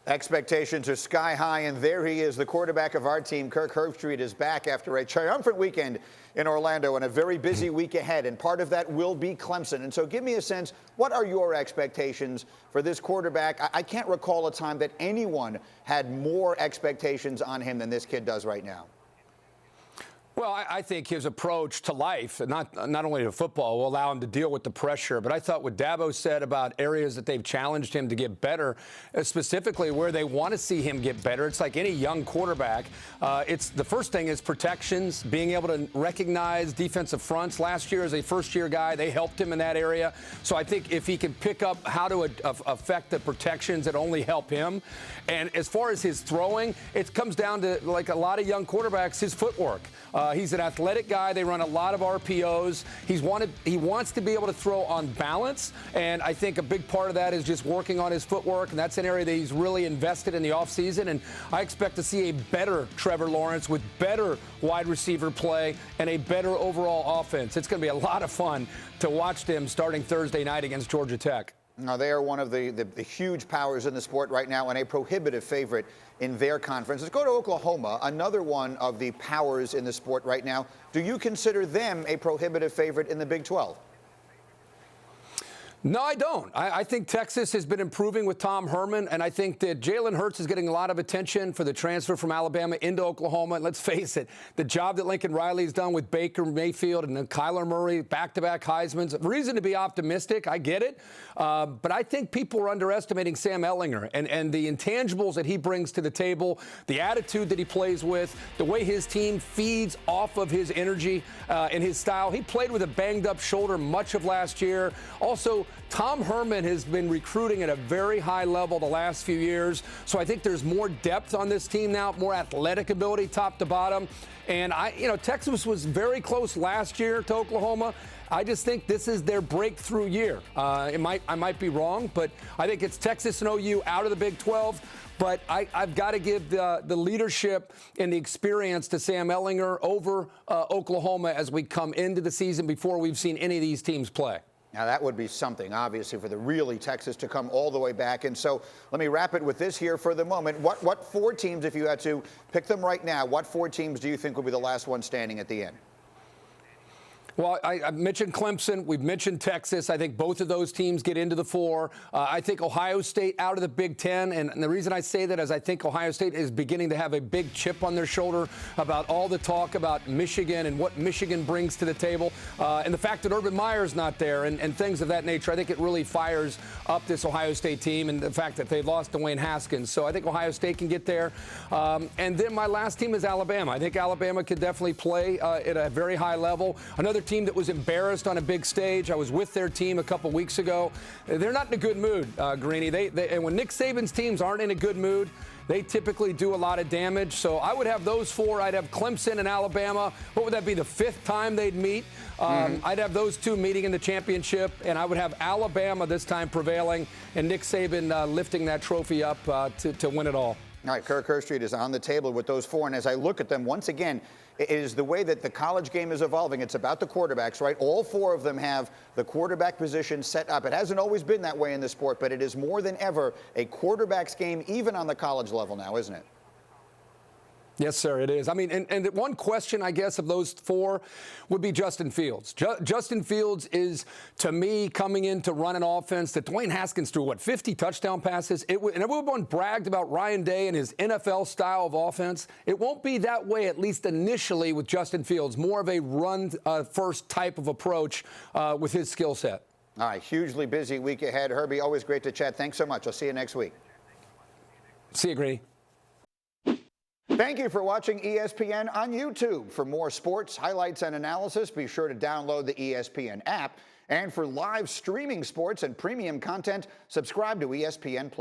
Expectations are sky high, and there he is, the quarterback of our team. Kirk Herbstreit is back after a triumphant weekend in Orlando and a very busy week ahead, and part of that will be Clemson. And so give me a sense, what are your expectations for this quarterback? I can't recall a time that anyone had more expectations on him than this kid does right now. Well, I think his approach to life, not only to football, will allow him to deal with the pressure. But I thought what Dabo said about areas that they've challenged him to get better, specifically where they want to see him get better. It's like any young quarterback. It's the first thing is protections, being able to recognize defensive fronts. Last year, as a first-year guy, they helped him in that area. So I think if he can pick up how to affect the protections, that only help him. And as far as his throwing, it comes down to, like a lot of young quarterbacks, his footwork. He's an athletic guy. They run a lot of RPOs. He wants to be able to throw on balance, and I think a big part of that is just working on his footwork, and that's an area that he's really invested in the offseason. And I expect to see a better Trevor Lawrence with better wide receiver play and a better overall offense. It's going to be a lot of fun to watch them starting Thursday night against Georgia Tech. Now, they are one of the huge powers in the sport right now and a prohibitive favorite in their conference. Let's go to Oklahoma, another one of the powers in the sport right now. Do you consider them a prohibitive favorite in the Big 12? No, I don't. I think Texas has been improving with Tom Herman, and I think that Jalen Hurts is getting a lot of attention for the transfer from Alabama into Oklahoma. And let's face it, the job that Lincoln Riley's done with Baker Mayfield and then Kyler Murray, back-to-back Heisman's, reason to be optimistic. I get it. But I think people are underestimating Sam Ehlinger and the intangibles that he brings to the table, the attitude that he plays with, the way his team feeds off of his energy and his style. He played with a banged-up shoulder much of last year. Also, Tom Herman has been recruiting at a very high level the last few years. So I think there's more depth on this team now, more athletic ability top to bottom. And Texas was very close last year to Oklahoma. I just think this is their breakthrough year. I might be wrong, but I think it's Texas and OU out of the Big 12. But I've got to give the leadership and the experience to Sam Ehlinger over Oklahoma as we come into the season before we've seen any of these teams play. Now, that would be something, obviously, for the really Texas to come all the way back. And so let me wrap it with this here for the moment. What four teams, if you had to pick them right now, what four teams do you think will be the last one standing at the end? Well, I mentioned Clemson. We've mentioned Texas. I think both of those teams get into the four. I think Ohio State out of the Big Ten. And the reason I say that is I think Ohio State is beginning to have a big chip on their shoulder about all the talk about Michigan and what Michigan brings to the table. And the fact that Urban Meyer's not there and things of that nature, I think it really fires up this Ohio State team, and the fact that they lost Dwayne Haskins. So I think Ohio State can get there. And then my last team is Alabama. I think Alabama could definitely play at a very high level. Another team that was embarrassed on a big stage. I was with their team a couple weeks ago. They're not in a good mood, Greeny. And when Nick Saban's teams aren't in a good mood, they typically do a lot of damage. So I would have those four. I'd have Clemson and Alabama. What would that be, the fifth time they'd meet? I'd have those two meeting in the championship, and I would have Alabama this time prevailing and Nick Saban lifting that trophy up to win it all. All right, Kirk Herbstreit is on the table with those four, and as I look at them, once again, it is the way that the college game is evolving. It's about the quarterbacks, right? All four of them have the quarterback position set up. It hasn't always been that way in the sport, but it is more than ever a quarterback's game, even on the college level now, isn't it? Yes, sir, it is. I mean, and one question, I guess, of those four would be Justin Fields. Justin Fields is, to me, coming in to run an offense that Dwayne Haskins threw, 50 touchdown passes? And everyone bragged about Ryan Day and his NFL style of offense. It won't be that way, at least initially, with Justin Fields. More of a run-first type of approach with his skill set. All right, hugely busy week ahead. Herbie, always great to chat. Thanks so much. I'll see you next week. See you, Greeny. Thank you for watching ESPN on YouTube. For more sports, highlights, and analysis, be sure to download the ESPN app. And for live streaming sports and premium content, subscribe to ESPN+.